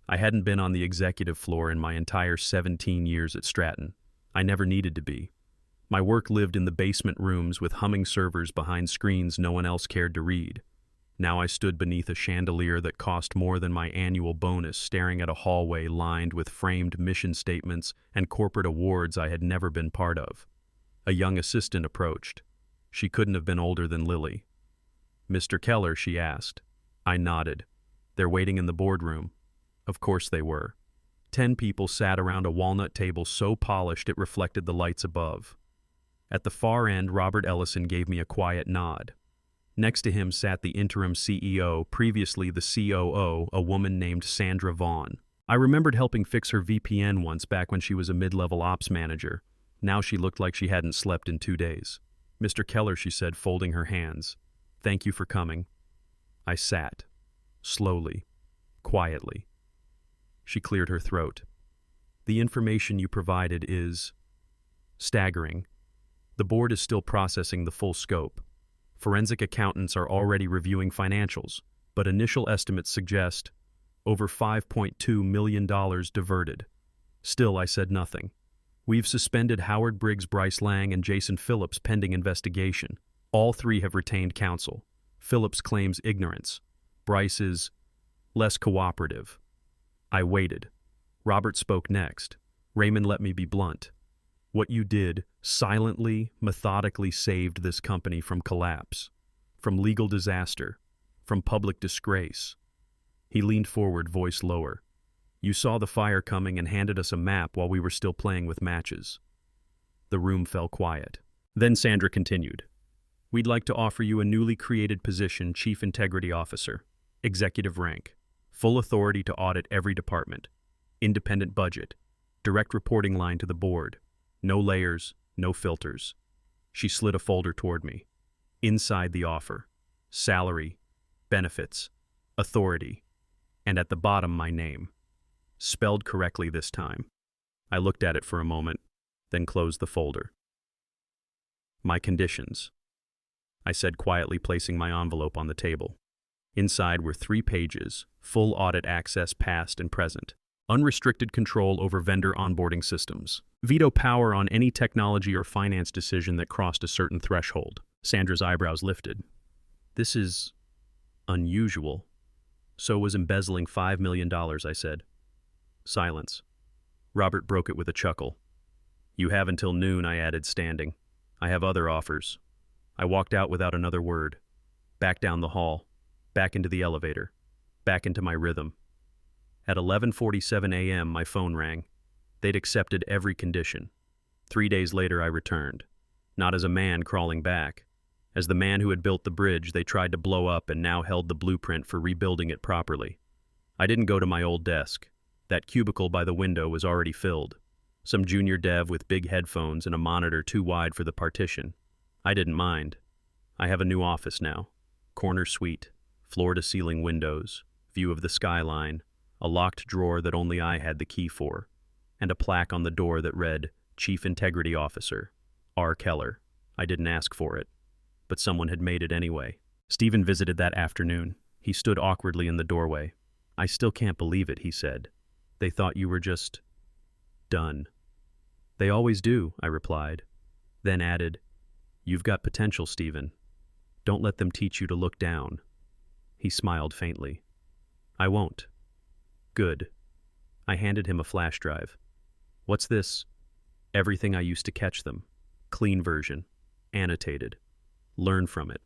I hadn't been on the executive floor in my entire 17 years at Stratton. I never needed to be. My work lived in the basement rooms with humming servers behind screens no one else cared to read. Now I stood beneath a chandelier that cost more than my annual bonus, staring at a hallway lined with framed mission statements and corporate awards I had never been part of. A young assistant approached. She couldn't have been older than Lily. Mr. Keller, she asked. I nodded. They're waiting in the boardroom. Of course they were. 10 people sat around a walnut table so polished it reflected the lights above. At the far end, Robert Ellison gave me a quiet nod. Next to him sat the interim CEO, previously the COO, a woman named Sandra Vaughn. I remembered helping fix her VPN once back when she was a mid-level ops manager. Now she looked like she hadn't slept in 2 days. Mr. Keller, she said, folding her hands. Thank you for coming. I sat. Slowly. Quietly. She cleared her throat. The information you provided is staggering. The board is still processing the full scope. Forensic accountants are already reviewing financials, but initial estimates suggest over $5.2 million diverted. Still, I said nothing. We've suspended Howard Briggs, Bryce Lang, and Jason Phillips pending investigation. All three have retained counsel. Phillips claims ignorance. Bryce is less cooperative. I waited. Robert spoke next. Raymond, let me be blunt. What you did silently, methodically saved this company from collapse, from legal disaster, from public disgrace. He leaned forward, voice lower. You saw the fire coming and handed us a map while we were still playing with matches. The room fell quiet. Then Sandra continued. We'd like to offer you a newly created position, Chief Integrity Officer, executive rank, full authority to audit every department, independent budget, direct reporting line to the board, no layers, no filters. She slid a folder toward me. Inside the offer, salary, benefits, authority, and at the bottom my name. Spelled correctly this time. I looked at it for a moment, then closed the folder. My conditions, I said quietly, placing my envelope on the table. Inside were 3 pages, full audit access past and present, unrestricted control over vendor onboarding systems, veto power on any technology or finance decision that crossed a certain threshold. Sandra's eyebrows lifted. This is unusual. So was embezzling $5 million, I said. Silence. Robert broke it with a chuckle. You have until noon, I added, standing. I have other offers. I walked out without another word. Back down the hall. Back into the elevator. Back into my rhythm. At 11:47 a.m., my phone rang. They'd accepted every condition. 3 days later, I returned. Not as a man crawling back. As the man who had built the bridge they tried to blow up and now held the blueprint for rebuilding it properly. I didn't go to my old desk. That cubicle by the window was already filled. Some junior dev with big headphones and a monitor too wide for the partition. I didn't mind. I have a new office now. Corner suite, floor-to-ceiling windows, view of the skyline, a locked drawer that only I had the key for, and a plaque on the door that read, Chief Integrity Officer, R. Keller. I didn't ask for it, but someone had made it anyway. Stephen visited that afternoon. He stood awkwardly in the doorway. I still can't believe it, he said. They thought you were just done. They always do, I replied. Then added, You've got potential, Stephen. Don't let them teach you to look down. He smiled faintly. I won't. Good. I handed him a flash drive. What's this? Everything I used to catch them. Clean version. Annotated. Learn from it.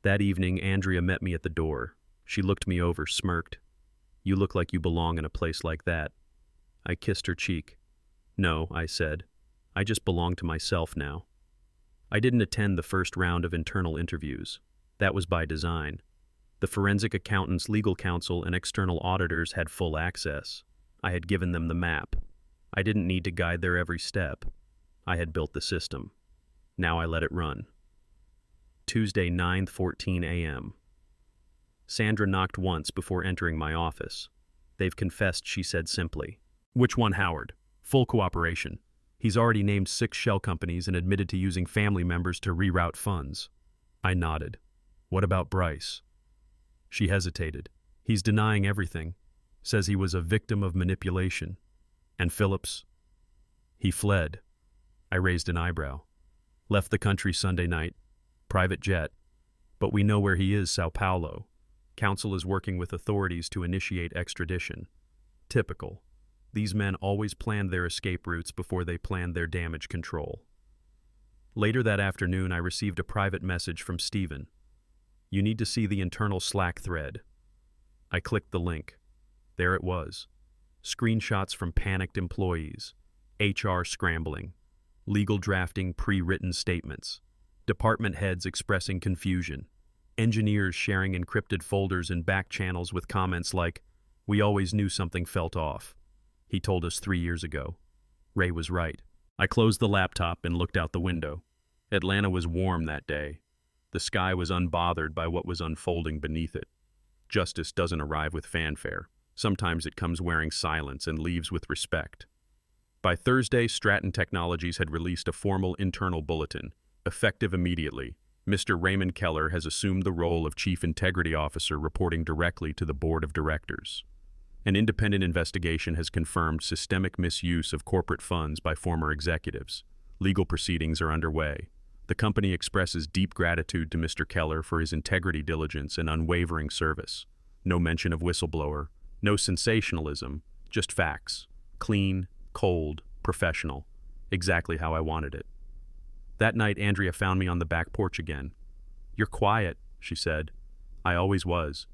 That evening, Andrea met me at the door. She looked me over, smirked. You look like you belong in a place like that. I kissed her cheek. No, I said. I just belong to myself now. I didn't attend the first round of internal interviews. That was by design. The forensic accountants, legal counsel, and external auditors had full access. I had given them the map. I didn't need to guide their every step. I had built the system. Now I let it run. Tuesday, 9:14 a.m. Sandra knocked once before entering my office. They've confessed, she said simply. Which one, Howard? Full cooperation. He's already named 6 shell companies and admitted to using family members to reroute funds. I nodded. What about Bryce? She hesitated. He's denying everything. Says he was a victim of manipulation. And Phillips? He fled. I raised an eyebrow. Left the country Sunday night. Private jet. But we know where he is, Sao Paulo. Council is working with authorities to initiate extradition. Typical. These men always planned their escape routes before they planned their damage control. Later that afternoon, I received a private message from Stephen. You need to see the internal Slack thread. I clicked the link. There it was. Screenshots from panicked employees, HR scrambling, legal drafting pre-written statements, department heads expressing confusion, engineers sharing encrypted folders in back channels with comments like, "We always knew something felt off. He told us 3 years ago." Ray was right. I closed the laptop and looked out the window. Atlanta was warm that day. The sky was unbothered by what was unfolding beneath it. Justice doesn't arrive with fanfare. Sometimes it comes wearing silence and leaves with respect. By Thursday, Stratton Technologies had released a formal internal bulletin, effective immediately. Mr. Raymond Keller has assumed the role of Chief Integrity Officer, reporting directly to the Board of Directors. An independent investigation has confirmed systemic misuse of corporate funds by former executives. Legal proceedings are underway. The company expresses deep gratitude to Mr. Keller for his integrity, diligence, and unwavering service. No mention of whistleblower, no sensationalism, just facts. Clean, cold, professional. Exactly how I wanted it. That night, Andrea found me on the back porch again. "You're quiet," she said. "I always was."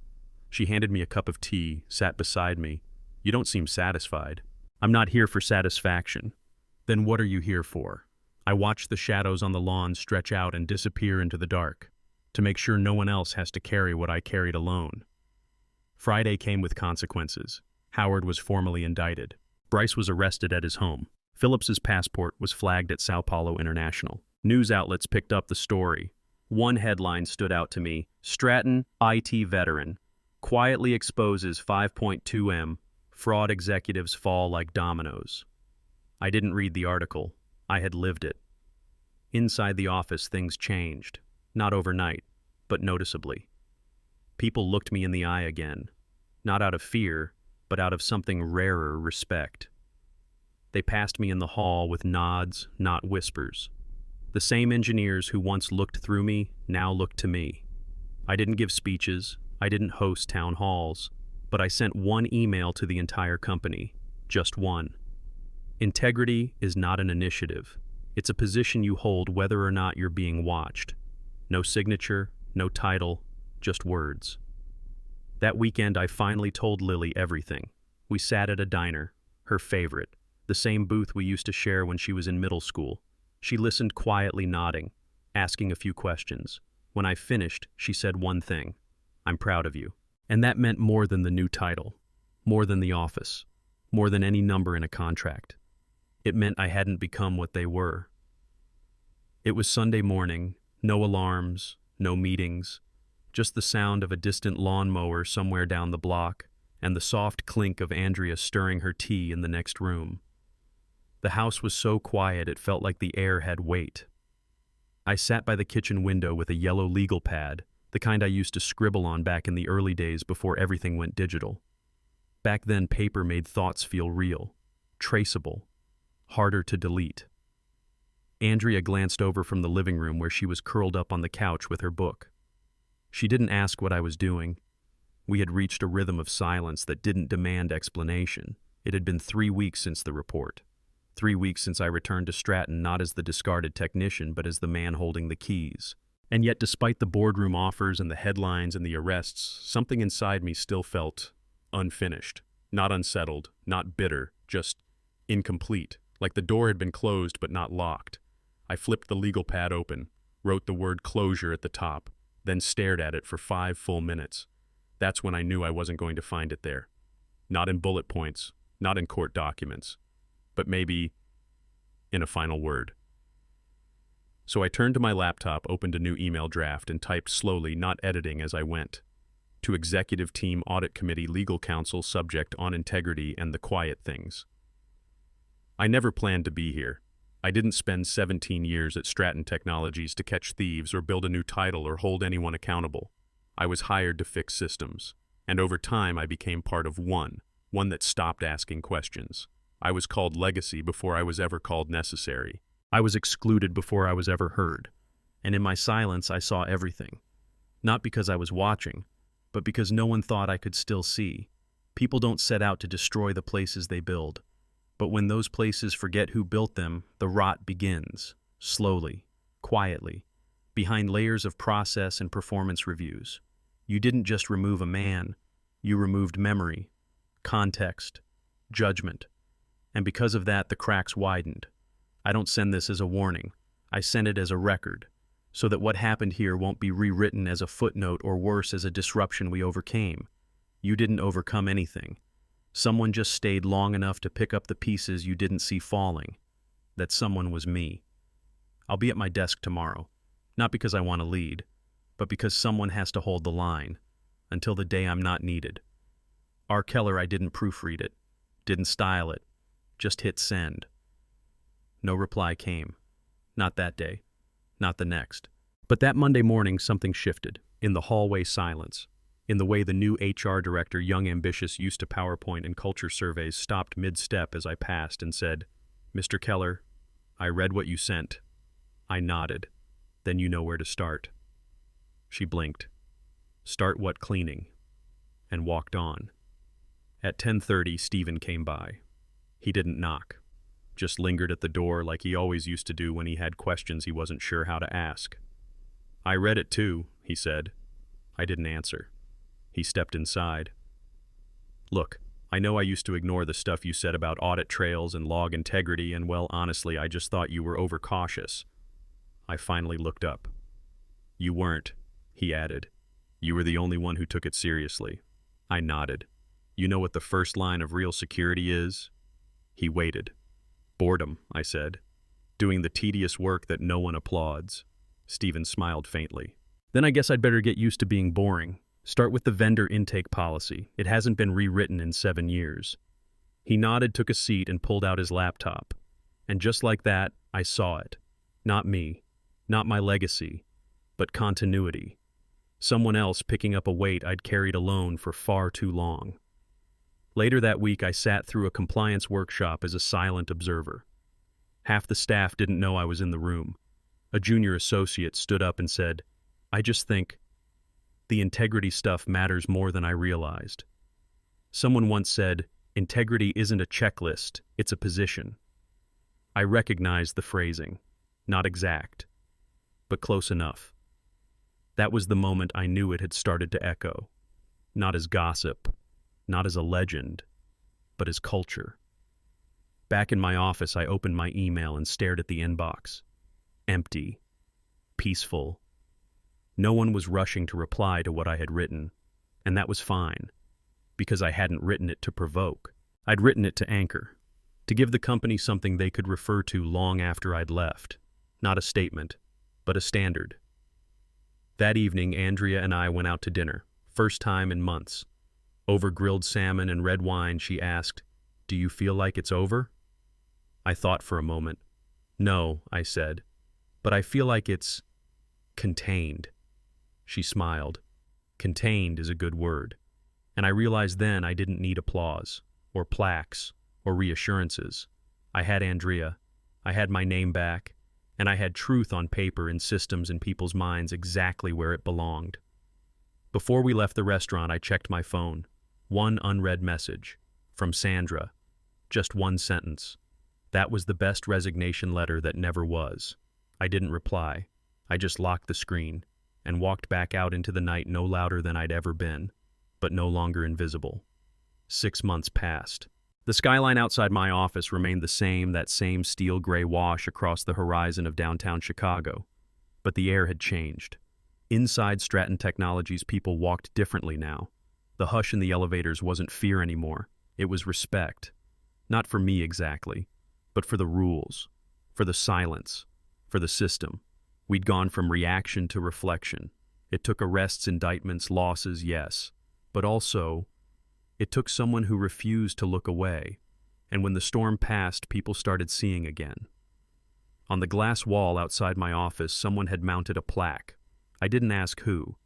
She handed me a cup of tea, sat beside me. "You don't seem satisfied." "I'm not here for satisfaction." "Then what are you here for?" I watched the shadows on the lawn stretch out and disappear into the dark, to make sure no one else has to carry what I carried alone. Friday came with consequences. Howard was formally indicted. Bryce was arrested at his home. Phillips's passport was flagged at Sao Paulo International. News outlets picked up the story. One headline stood out to me: Stratton, IT veteran, quietly exposes 5.2M, fraud executives fall like dominoes. I didn't read the article. I had lived it. Inside the office, things changed. Not overnight, but noticeably. People looked me in the eye again, not out of fear, but out of something rarer, respect. They passed me in the hall with nods, not whispers. The same engineers who once looked through me now looked to me. I didn't give speeches, I didn't host town halls, but I sent one email to the entire company, just one. Integrity is not an initiative. It's a position you hold whether or not you're being watched. No signature, no title, just words. That weekend, I finally told Lily everything. We sat at a diner, her favorite, the same booth we used to share when she was in middle school. She listened quietly, nodding, asking a few questions. When I finished, she said one thing: "I'm proud of you." And that meant more than the new title, more than the office, more than any number in a contract. It meant I hadn't become what they were. It was Sunday morning, no alarms, no meetings, just the sound of a distant lawnmower somewhere down the block and the soft clink of Andrea stirring her tea in the next room. The house was so quiet it felt like the air had weight. I sat by the kitchen window with a yellow legal pad, the kind I used to scribble on back in the early days before everything went digital. Back then, paper made thoughts feel real, traceable, harder to delete. Andrea glanced over from the living room where she was curled up on the couch with her book. She didn't ask what I was doing. We had reached a rhythm of silence that didn't demand explanation. It had been 3 weeks since the report. 3 weeks since I returned to Stratton, not as the discarded technician, but as the man holding the keys. And yet, despite the boardroom offers and the headlines and the arrests, something inside me still felt unfinished. Not unsettled, not bitter, just incomplete. Like the door had been closed but not locked. I flipped the legal pad open, wrote the word closure at the top, then stared at it for 5 full minutes. That's when I knew I wasn't going to find it there. Not in bullet points, not in court documents, but maybe in a final word. So I turned to my laptop, opened a new email draft, and typed slowly, not editing as I went. To Executive Team Audit Committee Legal Counsel, subject on integrity and the quiet things. I never planned to be here. I didn't spend 17 years at Stratton Technologies to catch thieves or build a new title or hold anyone accountable. I was hired to fix systems, and over time I became part of one that stopped asking questions. I was called legacy before I was ever called necessary. I was excluded before I was ever heard. And in my silence, I saw everything. Not because I was watching, but because no one thought I could still see. People don't set out to destroy the places they build. But when those places forget who built them, the rot begins, slowly, quietly, behind layers of process and performance reviews. You didn't just remove a man, you removed memory, context, judgment. And because of that, the cracks widened. I don't send this as a warning. I send it as a record, so that what happened here won't be rewritten as a footnote or worse, as a disruption we overcame. You didn't overcome anything. Someone just stayed long enough to pick up the pieces you didn't see falling. That someone was me. I'll be at my desk tomorrow, not because I want to lead, but because someone has to hold the line, until the day I'm not needed. R. Keller, I didn't proofread it, didn't style it, just hit send. No reply came. Not that day. Not the next. But that Monday morning, something shifted. In the hallway silence. In the way the new HR director, young ambitious, used to PowerPoint and culture surveys, stopped mid-step as I passed and said, "Mr. Keller, I read what you sent." I nodded. "Then you know where to start." She blinked. "Start what? Cleaning?" And walked on. At 10:30, Stephen came by. He didn't knock. Just lingered at the door like he always used to do when he had questions he wasn't sure how to ask. "I read it too," he said. I didn't answer. He stepped inside. "Look, I know I used to ignore the stuff you said about audit trails and log integrity, and well, honestly, I just thought you were overcautious." I finally looked up. "You weren't," he added. "You were the only one who took it seriously." I nodded. "You know what the first line of real security is?" He waited. "Boredom," I said. "Doing the tedious work that no one applauds." Stephen smiled faintly. "Then I guess I'd better get used to being boring. Start with the vendor intake policy. It hasn't been rewritten in 7 years. He nodded, took a seat, and pulled out his laptop. And just like that, I saw it. Not me. Not my legacy. But continuity. Someone else picking up a weight I'd carried alone for far too long. Later that week, I sat through a compliance workshop as a silent observer. Half the staff didn't know I was in the room. A junior associate stood up and said, "I just think the integrity stuff matters more than I realized." Someone once said, "Integrity isn't a checklist, it's a position." I recognized the phrasing. Not exact, but close enough. That was the moment I knew it had started to echo. Not as gossip, not as a legend, but as culture. Back in my office, I opened my email and stared at the inbox. Empty. Peaceful. No one was rushing to reply to what I had written, and that was fine, because I hadn't written it to provoke. I'd written it to anchor, to give the company something they could refer to long after I'd left. Not a statement, but a standard. That evening, Andrea and I went out to dinner, first time in months. Over grilled salmon and red wine, she asked, "Do you feel like it's over?" I thought for a moment. "No," I said, "but I feel like it's contained." She smiled. Contained is a good word. And I realized then I didn't need applause, or plaques, or reassurances. I had Andrea. I had my name back. And I had truth on paper in systems in people's minds exactly where it belonged. Before we left the restaurant, I checked my phone. One unread message. From Sandra. Just one sentence. That was the best resignation letter that never was. I didn't reply. I just locked the screen and walked back out into the night, no louder than I'd ever been, but no longer invisible. 6 months passed. The skyline outside my office remained the same, that same steel gray wash across the horizon of downtown Chicago. But the air had changed. Inside Stratton Technologies, people walked differently now. The hush in the elevators wasn't fear anymore. It was respect. Not for me exactly, but for the rules, for the silence, for the system. We'd gone from reaction to reflection. It took arrests, indictments, losses, yes, but also it took someone who refused to look away, and when the storm passed, people started seeing again. On the glass wall outside my office, someone had mounted a plaque. I didn't ask who.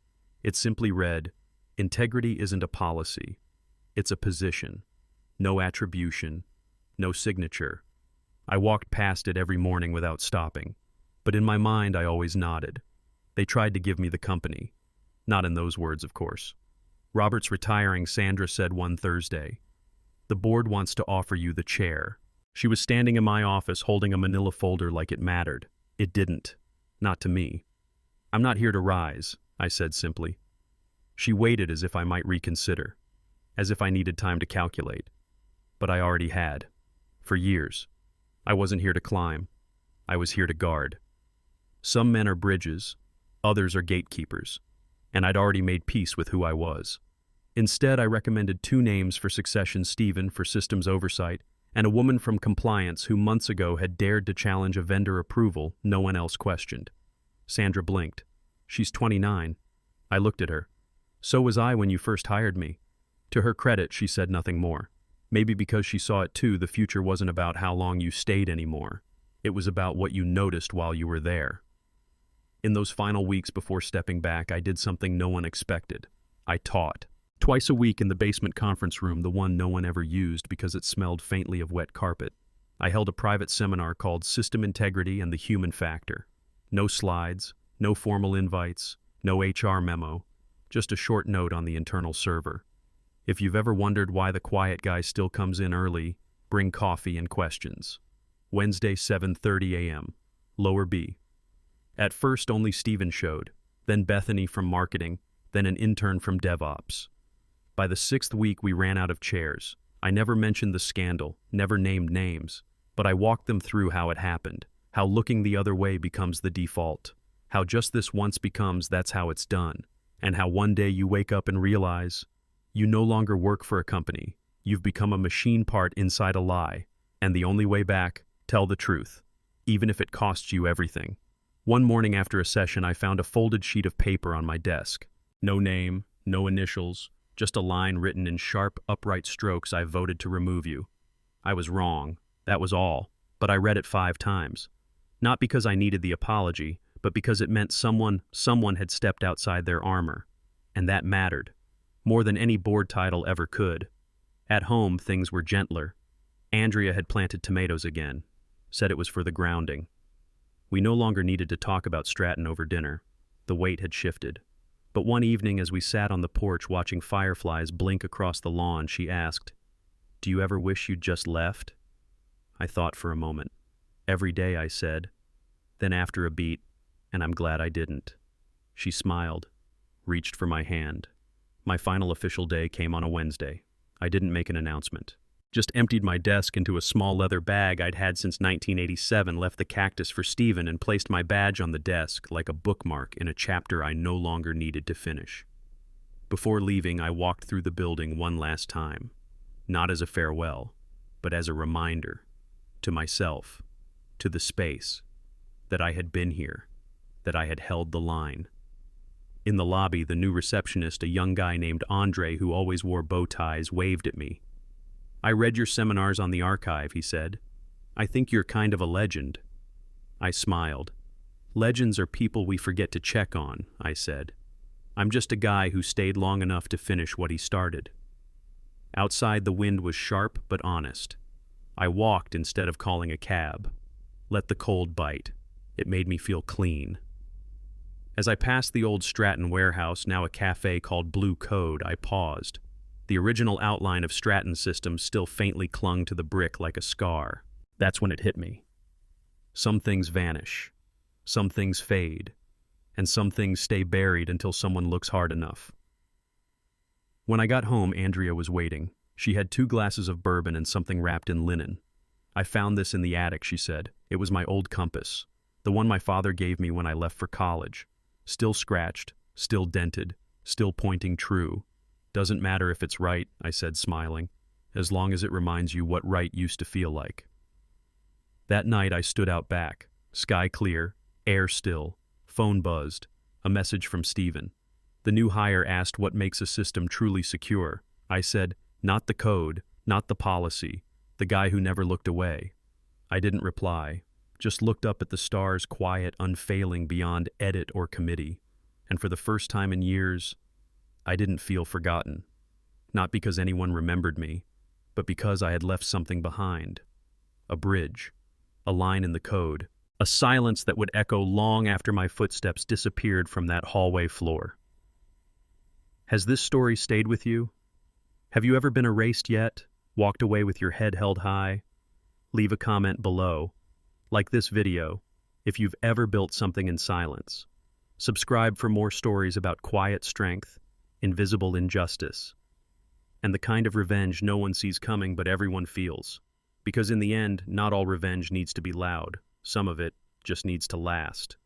It simply read, "Integrity isn't a policy. It's a position. No attribution. No signature." I walked past it every morning without stopping, but in my mind I always nodded. They tried to give me the company. Not in those words, of course. "Robert's retiring," Sandra said one Thursday. "The board wants to offer you the chair." She was standing in my office holding a manila folder like it mattered. It didn't. Not to me. "I'm not here to rise," I said simply. She waited as if I might reconsider, as if I needed time to calculate. But I already had. For years. I wasn't here to climb. I was here to guard. Some men are bridges, others are gatekeepers, and I'd already made peace with who I was. Instead, I recommended 2 names for succession: Stephen for systems oversight, and a woman from compliance who months ago had dared to challenge a vendor approval no one else questioned. Sandra blinked. "She's 29. I looked at her. "So was I when you first hired me." To her credit, she said nothing more. Maybe because she saw it too, the future wasn't about how long you stayed anymore. It was about what you noticed while you were there. In those final weeks before stepping back, I did something no one expected. I taught. Twice a week in the basement conference room, the one no one ever used because it smelled faintly of wet carpet. I held a private seminar called System Integrity and the Human Factor. No slides, no formal invites, no HR memo, just a short note on the internal server. If you've ever wondered why the quiet guy still comes in early, bring coffee and questions. Wednesday, 7:30 a.m., Lower B. At first, only Steven showed, then Bethany from marketing, then an intern from DevOps. By the 6th week, we ran out of chairs. I never mentioned the scandal, never named names, but I walked them through how it happened, how looking the other way becomes the default, how just this once becomes that's how it's done, and how one day you wake up and realize you no longer work for a company. You've become a machine part inside a lie, and the only way back, tell the truth, even if it costs you everything. One morning after a session, I found a folded sheet of paper on my desk. No name, no initials, just a line written in sharp, upright strokes: I voted to remove you. I was wrong, that was all, but I read it 5 times. Not because I needed the apology, but because it meant someone had stepped outside their armor. And that mattered, more than any board title ever could. At home, things were gentler. Andrea had planted tomatoes again, said it was for the grounding. We no longer needed to talk about Stratton over dinner. The weight had shifted. But one evening, as we sat on the porch watching fireflies blink across the lawn, she asked, "Do you ever wish you'd just left?" I thought for a moment. "Every day," I said. Then after a beat, "And I'm glad I didn't." She smiled, reached for my hand. My final official day came on a Wednesday. I didn't make an announcement. Just emptied my desk into a small leather bag I'd had since 1987, left the cactus for Steven, and placed my badge on the desk like a bookmark in a chapter I no longer needed to finish. Before leaving, I walked through the building one last time, not as a farewell, but as a reminder, to myself, to the space, that I had been here, that I had held the line. In the lobby, the new receptionist, a young guy named Andre who always wore bow ties, waved at me. "I read your seminars on the archive," he said. "I think you're kind of a legend." I smiled. "Legends are people we forget to check on," I said. "I'm just a guy who stayed long enough to finish what he started." Outside, the wind was sharp but honest. I walked instead of calling a cab. Let the cold bite. It made me feel clean. As I passed the old Stratton warehouse, now a cafe called Blue Code, I paused. The original outline of Stratton's system still faintly clung to the brick like a scar. That's when it hit me. Some things vanish, some things fade, and some things stay buried until someone looks hard enough. When I got home, Andrea was waiting. She had 2 glasses of bourbon and something wrapped in linen. "I found this in the attic," she said. "It was my old compass, the one my father gave me when I left for college. Still scratched, still dented, still pointing true. Doesn't matter if it's right," I said, smiling, "as long as it reminds you what right used to feel like." That night I stood out back, sky clear, air still, phone buzzed, a message from Steven. The new hire asked what makes a system truly secure. I said, "Not the code, not the policy, the guy who never looked away." I didn't reply, just looked up at the stars, quiet, unfailing, beyond edit or committee. And for the first time in years, I didn't feel forgotten. Not because anyone remembered me, but because I had left something behind. A bridge, a line in the code, a silence that would echo long after my footsteps disappeared from that hallway floor. Has this story stayed with you? Have you ever been erased yet? Walked away with your head held high? Leave a comment below. Like this video, if you've ever built something in silence. Subscribe for more stories about quiet strength, invisible injustice, and the kind of revenge no one sees coming but everyone feels. Because in the end, not all revenge needs to be loud. Some of it just needs to last.